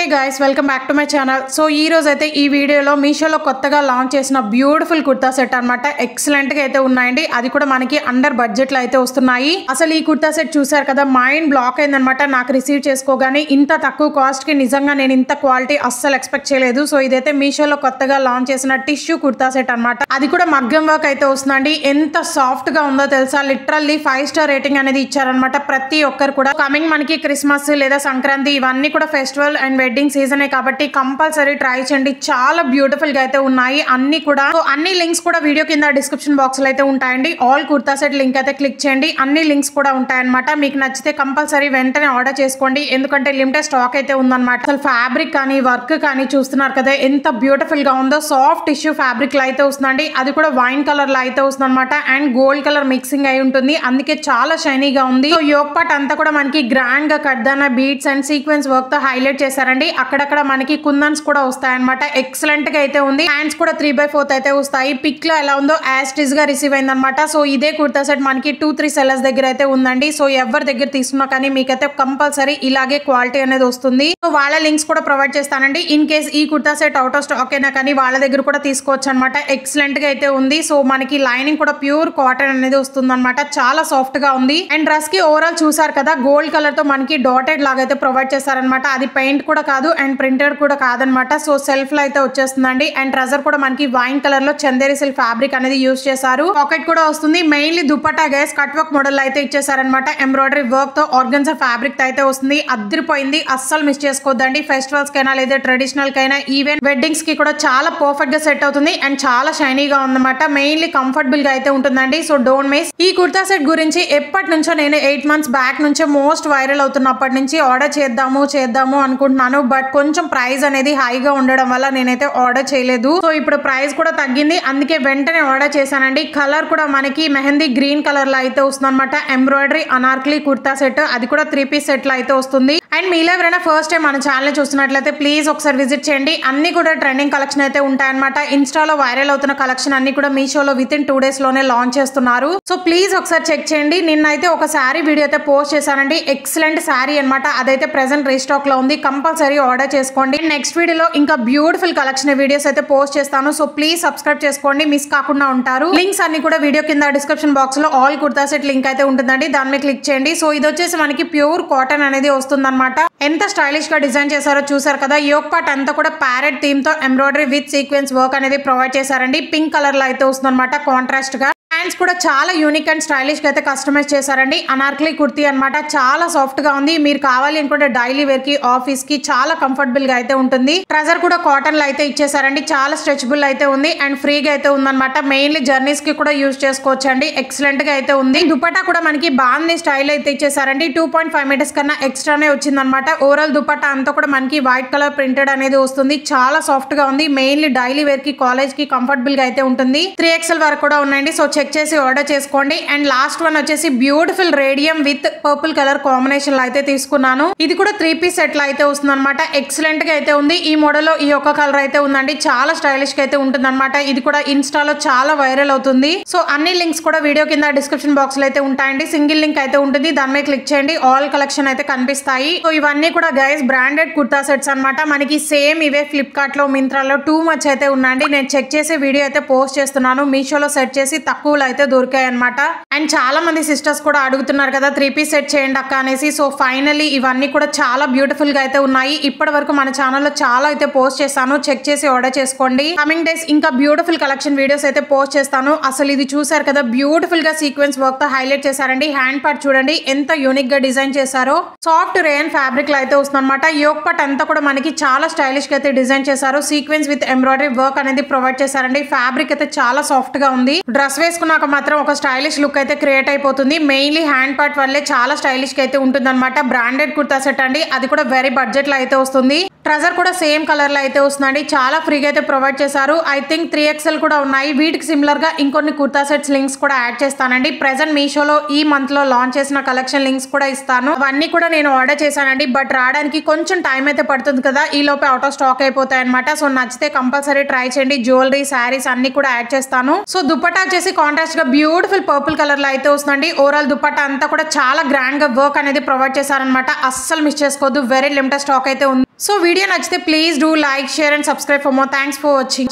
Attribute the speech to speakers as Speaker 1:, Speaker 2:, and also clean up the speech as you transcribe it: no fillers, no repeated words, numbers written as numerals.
Speaker 1: guys, welcome back to my channel. So ee roju aithe ee video lo Meesho lo kottaga launch chesina beautiful kurta set anamata excellent ga aithe unnayandi adi kuda manaki under budget lo aithe vastunayi. Asalu ee kurta set chusaru kada mind block ayindi anamata naaku receive cheskogane inta takku cost ki nijanga nenu inta quality assalu expect cheyaledu. So idaithe Meesho lo kottaga launch chesina tissue kurta set anamata adi kuda maggam work aithe vastundandi. Enta soft ga undo telusa, literally 5-star rating anedi icharu anamata. Prati okkaru kuda coming manaki Christmas లేదా సంక్రాంతి ఇవన్నీ కూడా festival and wedding season కాబట్టి compulsory try చేయండి. చాలా beautiful గా అయితే ఉన్నాయి అన్ని కూడా. సో అన్ని లింక్స్ కూడా వీడియో కింద డిస్క్రిప్షన్ బాక్స్ లో అయితే ఉంటాయండి. ఆల్ కుర్తా సెట్ లింక్ అయితే క్లిక్ చేయండి. అన్ని లింక్స్ కూడా ఉంటాయన్నమాట. మీకు నచ్చితే కంపల్సరీ వెంటనే ఆర్డర్ చేసుకోండి, ఎందుకంటే లిమిటెడ్ స్టాక్ అయితే ఉందన్నమాట. అసలు ఫ్యాబ్రిక్ కానీ వర్క్ కానీ చూస్తున్నారు కదా ఎంత బ్యూటిఫుల్ గా ఉందో. సాఫ్ట్ టిష్యూ ఫ్యాబ్రిక్ లో అయితే వస్తుందండి. అది కూడా వైన్ కలర్ లో అయితే వస్తుంది అనమాట. అండ్ గోల్డ్ కలర్ మిక్సింగ్ అయి ఉంటుంది, అందుకే చాలా షైనీగా ఉంది. సో యోక్ పార్ట్ అంతా కూడా మనకి గ్రాండ్ గా కడ్దాన బీడ్స్ అండ్ సీక్వెన్స్ వర్క్ తో హైలైట్ చేశారండి. అక్కడక్కడ మనకి కుందన్స్ కూడా వస్తాయన్నమాట. ఎక్సలెంట్ గా అయితే ఉంది. హ్యాండ్స్ కూడా 3/4 అయితే వస్తాయి. పిక్ లో ఎలా ఉందో యాజ్ ఇట్ ఇస్ గా రిసీవ్ అయిందన్నమాట. సో ఇదే కుర్తా సెట్ మనకి 2-3 సెల్లర్స్ దగ్గర అయితే ఉందండి. సో ఎవరి దగ్గర తీసుకున్నా కానీ మీకైతే కంపల్సరీ ఇలాగే క్వాలిటీ అనేది వస్తుంది. సో వాళ్ళ లింక్స్ కూడా ప్రొవైడ్ చేస్తానండి. ఇన్ కేస్ ఈ kurta set out of stock అయినా కానీ వాళ్ళ దగ్గర కూడా తీసుకోవచ్చు అనమాట. ఎక్సలెంట్ గా అయితే ఉంది. సో మనకి లైనింగ్ కూడా ప్యూర్ కాటన్ అనేది వస్తుంది అనమాట. చాలా సాఫ్ట్ గా ఉంది. అండ్ డ్రెస్ కి ఓవరాల్ చూసారు కదా గోల్డ్ కలర్ తో మనకి డాటెడ్ లాగా అయితే ప్రొవైడ్ చేస్తారనమాట. అది పెయింట్ కూడా కాదు అండ్ ప్రింటెడ్ కూడా కాదనమాట. సో సెల్ఫ్ లో అయితే వచ్చేస్తుందండి. అండ్ ట్రజర్ కూడా మనకి వైన్ కలర్ లో చందేరి సిల్క్ ఫ్యాబ్రిక్ అనేది యూజ్ చేశారు. పాకెట్ కూడా వస్తుంది. Mainly dupatta guys cut work model అయితే ఇచ్చేసారనమాట. ఎంబ్రాయిడరీ వర్క్ తో ఆర్గన్జా ఫ్యాబ్రిక్ అయితే వస్తుంది. అదిరిపోయింది, అస్సలు మిస్ చేసుకోవద్దండి. ఫెస్టివల్స్ కైనా లేదా ట్రెడిషనల్ కైనా ఈవెన్ వెడ్డింగ్స్ కి కూడా చాలా పర్ఫెక్ట్ గా సెట్ అవుతుంది. అండ్ చాలా షైనీగా ఉందన్నమాట. మెయిన్లీ కంఫర్టబుల్ గా అయితే ఉంటుందండి. So don't miss. ఈ కుర్తా సెట్ గురించి ఎప్పటి నుంచో నేను 8 months బ్యాక్ నుంచే మోస్ట్ వైరల్ అవుతున్నప్పటి నుంచి ఆర్డర్ చేద్దాము అనుకుంటున్నాను. బట్ కొంచెం ప్రైస్ అనేది హైగా ఉండడం వల్ల నేనైతే ఆర్డర్ చేయలేదు. సో ఇప్పుడు ప్రైస్ కూడా తగ్గింది, అందుకే వెంటనే ఆర్డర్ చేశానండి. కలర్ కూడా మనకి మెహందీ గ్రీన్ కలర్ లో అయితే వస్తుంది అనమాట. ఎంబ్రాయిడరీ అనార్కలి కుర్తా సెట్, అది కూడా 3 piece సెట్ లో అయితే వస్తుంది. అండ్ మీలో ఎవరైనా ఫస్ట్ టైం మన ఛానల్ చూస్తున్నట్లయితే ప్లీజ్ ఒకసారి విజిట్ చేయండి. అన్ని కూడా ట్రెండింగ్ కలెక్షన్ అయితే ఉంటాయన్నమాట. ఇన్స్టాలో వైరల్ అవుతున్న కలెక్షన్ అన్ని కూడా మీషోలో వితిన్ 2 days లోనే లాంచ్ చేస్తున్నారు. సో ప్లీజ్ ఒకసారి చెక్ చేయండి. నిన్నైతే ఒక శారీ వీడియో అయితే పోస్ట్ చేశానండి. ఎక్సలెంట్ శారీ అనమాట. అదైతే ప్రెసెంట్ రీస్టాక్ లో ఉంది. కంపల్సరీ ఆర్డర్ చేసుకోండి. నెక్స్ట్ వీడియోలో ఇంకా బ్యూటిఫుల్ కలెక్షన్ వీడియోస్ అయితే పోస్ట్ చేస్తాను. సో ప్లీజ్ సబ్స్క్రైబ్ చేసుకోండి, మిస్ కాకుండా ఉంటారు. లింక్స్ అన్ని కూడా వీడియో కింద డిస్క్రిప్షన్ బాక్స్ లో ఆల్ కుర్తా సెట్ లింక్ అయితే ఉంటుందండి. దాని మీద క్లిక్ చేయండి. సో ఇది వచ్చేసి మనకి ప్యూర్ కాటన్ అనేది వస్తుంది అనమాట. ఎంత స్టైలిష్ గా డిజైన్ చేశారో చూసారు కదా. యోక్ పార్ట్ అంతా కూడా ప్యారెట్ థీమ్ తో ఎంబ్రాయిడరీ విత్ సీక్వెన్స్ వర్క్ అనేది ప్రొవైడ్ చేశారండి. పింక్ కలర్ లో అయితే వస్తుంది అనమాట కాంట్రాస్ట్ గా. హ్యాండ్స్ కూడా చాలా యూనిక్ అండ్ స్టైలిష్ గా అయితే కస్టమైజ్ చేశారండి. అనార్కలి కుర్తీ అనమాట. చాలా సాఫ్ట్ గా ఉంది. మీరు కావాలి అనుకుంటే డైలీ వేర్ కి ఆఫీస్ కి చాలా కంఫర్టబుల్ గా అయితే ఉంటుంది. ట్రజర్ కూడా కాటన్ లో అయితే ఇచ్చేసారండి. చాలా స్ట్రెచబుల్ అయితే ఉంది అండ్ ఫ్రీగా అయితే ఉందన్నమాట. మెయిన్లీ జర్నీస్ కి కూడా యూజ్ చేసుకోవచ్చు అండి. ఎక్సలెంట్ గా అయితే ఉంది. దుపట్టా కూడా మనకి బాగుంది స్టైల్ అయితే ఇచ్చేసారండి. 2.5 meters కన్నా ఎక్స్ట్రానే వచ్చిందనమాట. ఓవరాల్ దుపట్టా అంతా కూడా మనకి వైట్ కలర్ ప్రింటెడ్ అనేది వస్తుంది. చాలా సాఫ్ట్ గా ఉంది. మెయిన్లీ డైలీ వేర్ కి కాలేజ్ కి కంఫర్టబుల్ గా అయితే ఉంటుంది. 3XL వరకు కూడా ఉన్నాయండి. సో చెక్ చేసి ఆర్డర్ చేసుకోండి. అండ్ లాస్ట్ వన్ వచ్చేసి beautiful radium with purple colour combination లో అయితే తీసుకున్నాను. ఇది కూడా 3 piece సెట్ లో అయితే వస్తుంది అనమాట. ఎక్సలెంట్ గా అయితే ఉంది. ఈ మోడల్ లో ఈ ఒక్క కలర్ అయితే ఉందండి. చాలా స్టైలిష్ గా అయితే ఉంటుంది అనమాట. ఇది కూడా ఇన్స్టాలో చాలా వైరల్ అవుతుంది. సో అన్ని లింక్స్ కూడా వీడియో కింద డిస్క్రిప్షన్ బాక్స్ లో అయితే ఉంటాయండి. సింగిల్ లింక్ అయితే ఉంటుంది, దాని మీద క్లిక్ చేయండి. ఆల్ కలెక్షన్ అయితే కనిపిస్తాయి. సో ఇవన్నీ కూడా గైస్ బ్రాండెడ్ కుర్తా సెట్స్ అనమాట. మనకి సేమ్ ఇవే ఫ్లిప్కార్ట్ లో మింత్రాలో టూ మచ్ అయితే ఉన్నాయండి. నేను చెక్ చేసి వీడియో అయితే పోస్ట్ చేస్తున్నాను. మీషోలో సెట్ చేసి తక్కువలో అయితే దొరికాయి అనమాట. అండ్ చాలా మంది సిస్టర్స్ కూడా అడుగుతున్నారు కదా 3 piece సెట్ చేయండి అక్క అనేసి. సో ఫైనల్లీ ఇవన్నీ కూడా చాలా బ్యూటిఫుల్ గా అయితే ఉన్నాయి. ఇప్పటి వరకు మన ఛానల్లో చాలా అయితే పోస్ట్ చేస్తాను. చెక్ చేసి ఆర్డర్ చేసుకోండి. కమింగ్ డేస్ ఇంకా బ్యూటిఫుల్ కలెక్షన్ వీడియోస్ అయితే పోస్ట్ చేస్తాను. అసలు ఇది చూసారు కదా బ్యూటిఫుల్ గా సీక్వెన్స్ వర్క్ తో హైలైట్ చేశారండి. హ్యాండ్ పార్ట్ చూడండి ఎంత యూనిక్ గా డిజైన్ చేశారో. సాఫ్ట్ రేయన్ ఫ్యాబ్రిక్ లో అయితే వస్తుంది అనమాట. యోక్ పార్ట్ అంతా కూడా మనకి చాలా స్టైలిష్ గా అయితే డిజైన్ చేశారు. సీక్వెన్స్ విత్ ఎంబ్రాయిడరీ వర్క్ అనేది ప్రొవైడ్ చేశారండి. ఫ్యాబ్రిక్ అయితే చాలా సాఫ్ట్ గా ఉంది. డ్రెస్ వేసుకున్నాక మాత్రం ఒక స్టైలిష్ లుక్ అయితే క్రియేట్ అయిపోతుంది. మెయిన్లీ హ్యాండ్ పార్ట్ వల్లే చాలా స్టైలిష్ గా అయితే ఉంటుంది అనమాట. బ్రాండెడ్ కుర్తా సెట్ అండి. అది కూడా వెరీ బడ్జెట్ లో అయితే వస్తుంది. ట్రజర్ కూడా సేమ్ కలర్ లో అయితే వస్తుందండి. చాలా ఫ్రీగా అయితే ప్రొవైడ్ చేశారు. ఐ థింక్ 3XL కూడా ఉన్నాయి. వీటికి సిమిలర్ గా ఇంకొన్ని కుర్తా సెట్స్ లింక్స్ కూడా యాడ్ చేస్తానండి. ప్రెసెంట్ మీషోలో ఈ మంత్ లో లాంచ్ చేసిన కలెక్షన్ లింక్స్ కూడా ఇస్తాను. అవన్నీ కూడా నేను ఆర్డర్ చేశానండి. బట్ రావడానికి కొంచెం టైం అయితే పడుతుంది కదా. ఈ లోపే అవుట్ ఆఫ్ స్టాక్ అయిపోతాయి అనమాట. సో నచ్చితే కంపల్సరీ ట్రై చేయండి. జ్యువెలరీ శారీస్ అన్ని కూడా యాడ్ చేస్తాను. సో దుపట్టా వచ్చేసి కాంట్రాస్ట్ గా బ్యూటిఫుల్ పర్పుల్ కలర్ లో అయితే వస్తుందండి. ఓవరాల్ దుపట్టా అంతా కూడా చాలా గ్రాండ్ గా వర్క్ అనేది ప్రొవైడ్ చేశారనమాట. అస్సలు మిస్ చేసుకోవద్దు. వెరీ లిమిటెడ్ స్టాక్ అయితే ఉంది. సో వీడియో వీడియో నచ్చితే please do like share and subscribe for more. Thanks for watching.